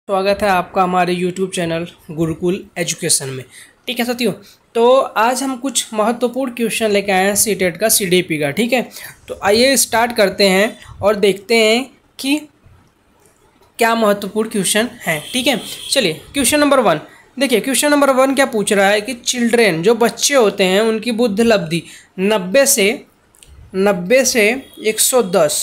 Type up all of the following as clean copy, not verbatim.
स्वागत है आपका हमारे YouTube चैनल गुरुकुल एजुकेशन में। ठीक है साथियों, तो आज हम कुछ महत्वपूर्ण क्वेश्चन लेके आए हैं सीटेट का CDP का। ठीक है, तो आइए स्टार्ट करते हैं और देखते हैं कि क्या महत्वपूर्ण क्वेश्चन हैं। ठीक है, चलिए क्वेश्चन नंबर 1 देखिए। क्वेश्चन नंबर 1 क्या पूछ रहा है कि चिल्ड्रेन जो बच्चे होते हैं उनकी बुद्धि लब्धि 90 से 110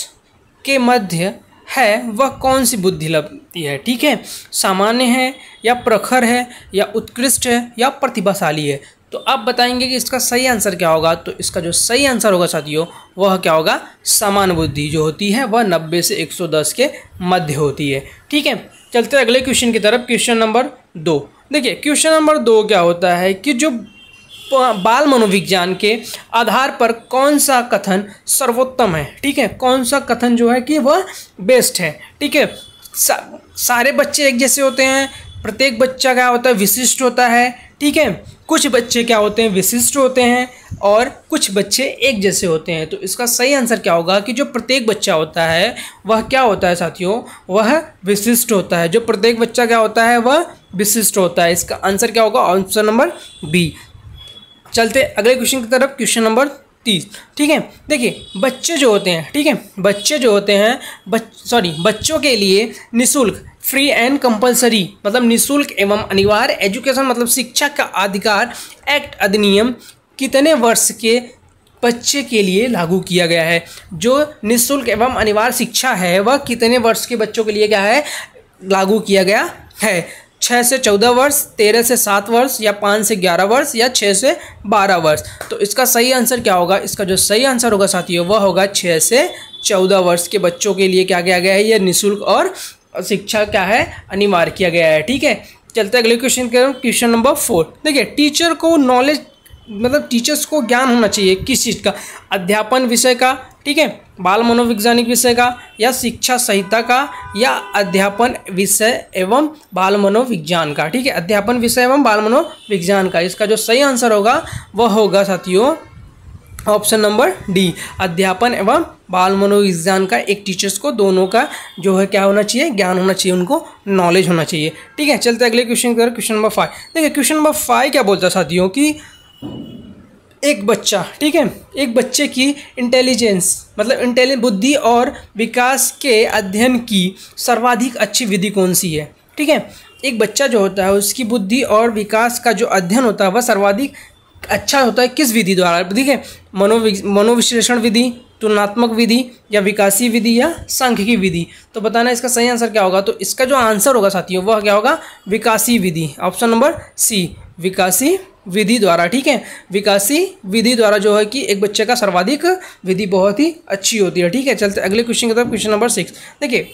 के मध्य है, वह कौन सी बुद्धि लब्धि है। ठीक है, सामान्य है या प्रखर है या उत्कृष्ट है या प्रतिभाशाली है। तो आप बताएंगे कि इसका सही आंसर क्या होगा। तो इसका जो सही आंसर होगा साथियों वह क्या होगा, सामान्य बुद्धि जो होती है वह 90 से 110 के मध्य होती है। ठीक है, चलते अगले क्वेश्चन की तरफ। क्वेश्चन नंबर 2 देखिए। क्वेश्चन नंबर 2 क्या होता है कि जो बाल मनोविज्ञान के आधार पर कौन सा कथन सर्वोत्तम है। ठीक है, कौन सा कथन जो है कि वह बेस्ट है। ठीक है, सारे बच्चे एक जैसे होते हैं, प्रत्येक बच्चा क्या होता है, विशिष्ट होता है। ठीक है, कुछ बच्चे क्या होते हैं, विशिष्ट होते हैं और कुछ बच्चे एक जैसे होते हैं। तो इसका सही आंसर क्या होगा कि जो प्रत्येक बच्चा होता है वह क्या होता है साथियों, वह विशिष्ट होता है। जो प्रत्येक बच्चा क्या होता है वह विशिष्ट होता है। इसका आंसर क्या होगा, ऑप्शन नंबर बी। चलते अगले क्वेश्चन की तरफ। Question number 30। ठीक है, देखिए बच्चे जो होते हैं, ठीक है, बच्चे जो होते हैं बच्चों के लिए निःशुल्क फ्री एंड कंपलसरी मतलब निःशुल्क एवं अनिवार्य एजुकेशन मतलब शिक्षा का अधिकार एक्ट अधिनियम कितने वर्ष के बच्चे के लिए लागू किया गया है। जो निःशुल्क एवं अनिवार्य शिक्षा है वह कितने वर्ष के बच्चों के लिए क्या है, लागू किया गया है। 6 से 14 वर्ष, 13 से 7 वर्ष या 5 से 11 वर्ष या 6 से 12 वर्ष। तो इसका सही आंसर क्या होगा, इसका जो सही आंसर होगा साथियों वह होगा 6 से 14 वर्ष के बच्चों के लिए क्या किया गया है, यह निःशुल्क और शिक्षा क्या है, अनिवार्य किया गया है। ठीक है, चलते अगले क्वेश्चन के। क्वेश्चन नंबर 4 देखिए। टीचर को नॉलेज मतलब टीचर्स को ज्ञान होना चाहिए किस चीज़ का, अध्यापन विषय का, ठीक है, बाल मनोवैज्ञानिक विषय का या शिक्षा संहिता का या अध्यापन विषय एवं बाल मनोविज्ञान का। ठीक है, अध्यापन विषय एवं बाल मनोविज्ञान का। इसका जो सही आंसर होगा वह होगा साथियों ऑप्शन नंबर डी, अध्यापन एवं बाल मनोविज्ञान का। एक टीचर्स को दोनों का जो है क्या होना चाहिए, ज्ञान होना चाहिए, उनको नॉलेज होना चाहिए। ठीक है, चलते अगले क्वेश्चन की तरफ। क्वेश्चन नंबर 5 देखिए। क्वेश्चन नंबर 5 क्या बोलता है साथियों कि एक बच्चा, ठीक है, एक बच्चे की इंटेलिजेंस मतलब बुद्धि और विकास के अध्ययन की सर्वाधिक अच्छी विधि कौन सी है। ठीक है, एक बच्चा जो होता है उसकी बुद्धि और विकास का जो अध्ययन होता है वह सर्वाधिक अच्छा होता है किस विधि द्वारा। ठीक है, मनोविश्लेषण विधि, तुलनात्मक विधि या विकासी विधि या सांख्यिकी विधि। तो बताना इसका सही आंसर क्या होगा। तो इसका जो आंसर होगा साथियों वह क्या होगा, विकासी विधि, ऑप्शन नंबर सी, विकासी विधि द्वारा। ठीक है, विकासी विधि द्वारा जो है कि एक बच्चे का सर्वाधिक विधि बहुत ही अच्छी होती है। ठीक है, चलते अगले क्वेश्चन की तरफ। क्वेश्चन नंबर 6 देखिए।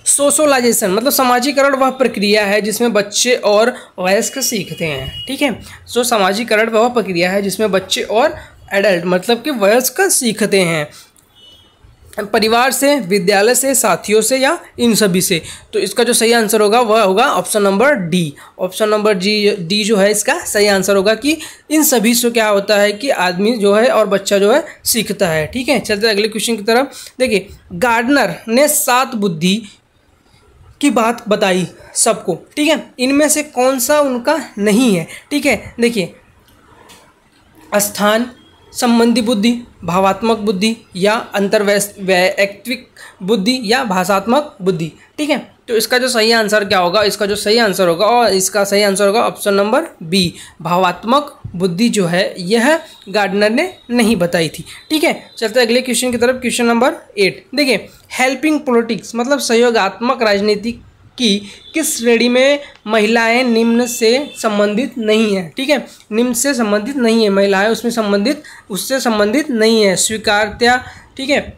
सोशलाइजेशन मतलब सामाजिकरण वह प्रक्रिया है जिसमें बच्चे और वयस्क सीखते हैं। ठीक है, सामाजिकरण वह प्रक्रिया है जिसमें बच्चे और एडल्ट मतलब कि वयस्क सीखते हैं, परिवार से, विद्यालय से, साथियों से या इन सभी से। तो इसका जो सही आंसर होगा वह होगा option number D, option number D जो है इसका सही आंसर होगा कि इन सभी से क्या होता है कि आदमी जो है और बच्चा जो है सीखता है। ठीक है, चलते अगले क्वेश्चन की तरफ। देखिए, गार्डनर ने 7 बुद्धि की बात बताई सबको। ठीक है, इनमें से कौन सा उनका नहीं है। ठीक है, देखिए, स्थान संबंधी बुद्धि, भावात्मक बुद्धि या अंतर्वैयक्तिक बुद्धि या भाषात्मक बुद्धि। ठीक है, तो इसका जो सही आंसर क्या होगा, इसका जो सही आंसर होगा और इसका सही आंसर होगा ऑप्शन नंबर बी, भावात्मक बुद्धि जो है यह गार्डनर ने नहीं बताई थी। ठीक है, चलते अगले क्वेश्चन की तरफ। क्वेश्चन नंबर 8 देखिए। हेल्पिंग पॉलिटिक्स मतलब सहयोगात्मक राजनीति की किस श्रेणी में महिलाएं निम्न से संबंधित नहीं है। ठीक है, निम्न से संबंधित नहीं है, महिलाएं उससे संबंधित नहीं है। स्वीकार्यता, ठीक है,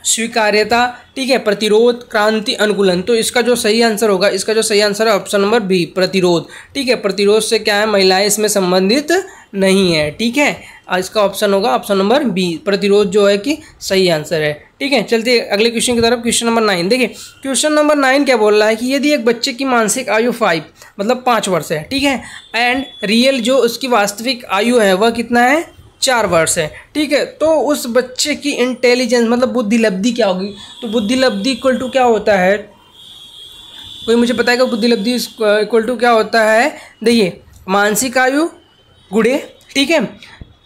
स्वीकार्यता, ठीक है, प्रतिरोध, क्रांति, अनुकूलन। तो इसका जो सही आंसर होगा, इसका जो सही आंसर है ऑप्शन नंबर बी, प्रतिरोध। ठीक है, प्रतिरोध से क्या है, महिलाएं इसमें संबंधित नहीं है। ठीक है, इसका ऑप्शन होगा ऑप्शन नंबर बी, प्रतिरोध जो है कि सही आंसर है। ठीक है, चलते अगले क्वेश्चन की तरफ। क्वेश्चन नंबर 9 देखिए। क्वेश्चन नंबर 9 क्या बोल रहा है कि यदि एक बच्चे की मानसिक आयु 5 मतलब 5 वर्ष है, ठीक है, एंड रियल जो उसकी वास्तविक आयु है वह कितना है, 4 वर्ष है। ठीक है, तो उस बच्चे की इंटेलिजेंस मतलब बुद्धि लब्धि क्या होगी। तो बुद्धि लब्धि इक्वल टू क्या होता है, कोई मुझे बताएगा बुद्धि लब्धि इक्वल टू क्या होता है? देखिए मानसिक आयु गुणे, ठीक है,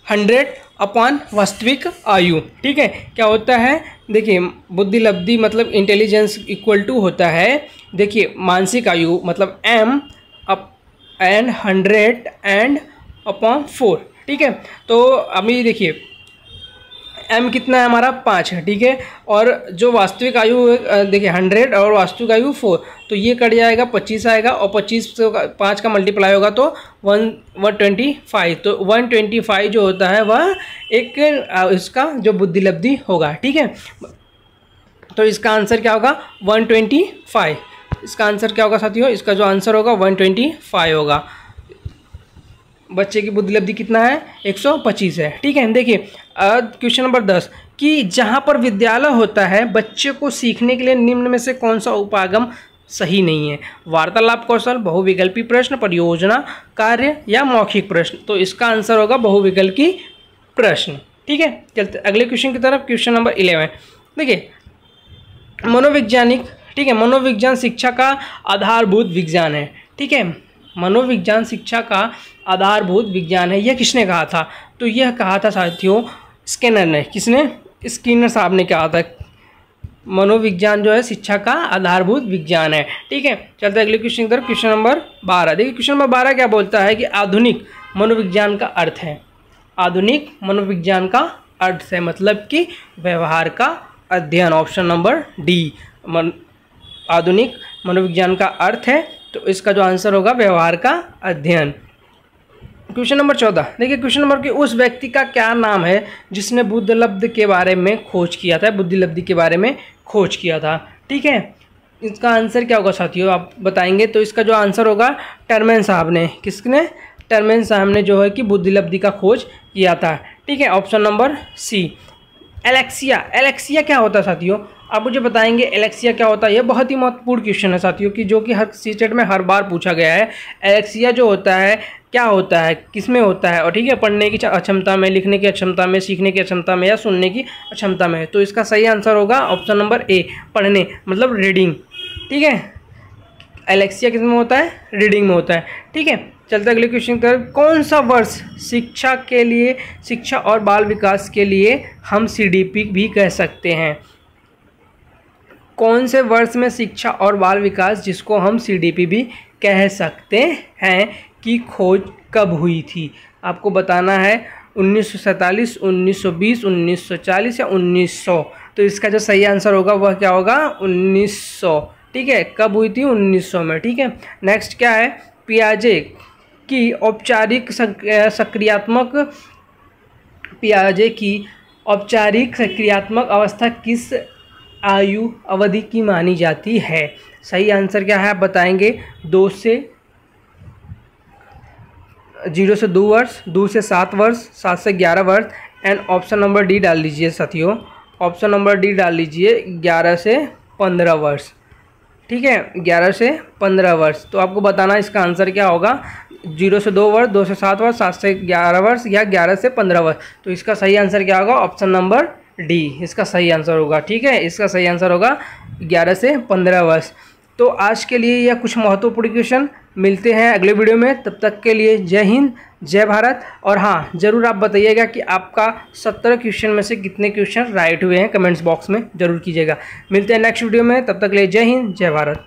100 अपॉन वास्तविक आयु, ठीक है, क्या होता है? देखिए बुद्धि लब्धि मतलब इंटेलिजेंस इक्वल टू होता है, देखिए मानसिक आयु मतलब m up and 100 and upon 4, ठीक है। तो अभी देखिए m कितना है हमारा 5 है, ठीक है, और जो वास्तविक आयु देखिए 100 और वास्तविक आयु 4, तो ये कट जाएगा 25 आएगा, और 25 से 5 का मल्टीप्लाई होगा तो 125, तो 125 जो होता है वह एक इसका जो बुद्धि लब्धि होगा, ठीक है। तो इसका आंसर क्या होगा? 125। इसका आंसर क्या होगा साथियों? इसका जो आंसर होगा 125 होगा। बच्चे की बुद्धि लब्धि कितना है? 125 है, ठीक है। देखिए क्वेश्चन नंबर 10 कि जहाँ पर विद्यालय होता है बच्चे को सीखने के लिए निम्न में से कौन सा उपागम सही नहीं है? वार्तालाप कौशल, बहुविकल्पी प्रश्न, परियोजना कार्य या मौखिक प्रश्न। तो इसका आंसर होगा बहुविकल्पी प्रश्न, ठीक है। चलते अगले क्वेश्चन की तरफ। क्वेश्चन नंबर 11 देखिए मनोवैज्ञानिक, ठीक है, मनोविज्ञान शिक्षा का आधारभूत विज्ञान है, ठीक है। मनोविज्ञान शिक्षा का आधारभूत विज्ञान है, यह किसने कहा था? तो यह कहा था साथियों स्किनर ने। किसने? स्किनर साहब ने कहा था मनोविज्ञान जो है शिक्षा का आधारभूत विज्ञान है, ठीक है। चलते अगले क्वेश्चन की तरफ। क्वेश्चन नंबर 12 देखिए क्वेश्चन नंबर 12 क्या बोलता है कि आधुनिक मनोविज्ञान का अर्थ है। आधुनिक मनोविज्ञान का अर्थ है मतलब कि व्यवहार का अध्ययन। ऑप्शन नंबर डी आधुनिक मनोविज्ञान का अर्थ है, तो इसका जो आंसर होगा व्यवहार का अध्ययन। क्वेश्चन नंबर 14 देखिए क्वेश्चन नंबर कि उस व्यक्ति का क्या नाम है जिसने बुद्धि लब्धि के बारे में खोज किया था, बुद्धि लब्धि के बारे में खोज किया था, ठीक है। इसका आंसर क्या होगा साथियों? आप बताएंगे। तो इसका जो आंसर होगा टर्मेन साहब ने। किसने? टर्मेन साहब ने जो है कि बुद्धि लब्धि का खोज किया था, ठीक है। Option number C alexia. Alexia क्या होता है साथियों? आप मुझे बताएंगे एलेक्सिया क्या होता है? यह बहुत ही महत्वपूर्ण क्वेश्चन है साथियों कि जो कि हर सीटेट में हर बार पूछा गया है। एलेक्सिया जो होता है क्या होता है, किस में होता है, और ठीक है पढ़ने की अक्षमता में, लिखने की अक्षमता में, सीखने की अक्षमता में या सुनने की अक्षमता में। तो इसका सही आंसर होगा ऑप्शन नंबर ए पढ़ने मतलब रीडिंग, ठीक है। एलेक्सिया किस में होता है? रीडिंग में होता है, ठीक है। चलते अगले क्वेश्चन की तरफ। कौन सा वर्ष शिक्षा के लिए, शिक्षा और बाल विकास के लिए हम सीडीपी भी कह सकते हैं? कौन से वर्ष में शिक्षा और बाल विकास जिसको हम सीडीपी भी कह सकते हैं की खोज कब हुई थी? आपको बताना है 1947, 1920, 1940 या 1900। तो इसका जो सही आंसर होगा वह क्या होगा? 1900, ठीक है। कब हुई थी? 1900 में, ठीक है। नेक्स्ट क्या है? पियाजे की औपचारिक सक्रियात्मक, पियाजे की औपचारिक सक्रियात्मक अवस्था किस आयु अवधि की मानी जाती है? सही आंसर क्या है आप बताएंगे? 0 से 2 वर्ष, 2 से 7 वर्ष, 7 से 11 वर्ष, एंड ऑप्शन नंबर डी डाल लीजिए साथियों। ऑप्शन नंबर डी डाल लीजिए 11 से 15 वर्ष, ठीक है, 11 से 15 वर्ष। तो आपको बताना इसका आंसर क्या होगा? 0 से 2 वर्ष, 2 से 7 वर्ष, 7 से 11 वर्ष या 11 से 15 वर्ष। तो इसका सही आंसर क्या होगा? ऑप्शन नंबर डी इसका सही आंसर होगा, ठीक है। इसका सही आंसर होगा 11 से 15 वर्ष। तो आज के लिए यह कुछ महत्वपूर्ण क्वेश्चन। मिलते हैं अगले वीडियो में, तब तक के लिए जय हिंद, जय भारत। और हाँ, ज़रूर आप बताइएगा कि आपका 17 क्वेश्चन में से कितने क्वेश्चन राइट हुए हैं, कमेंट्स बॉक्स में ज़रूर कीजिएगा। मिलते हैं नेक्स्ट वीडियो में, तब तक के लिए जय हिंद, जय भारत।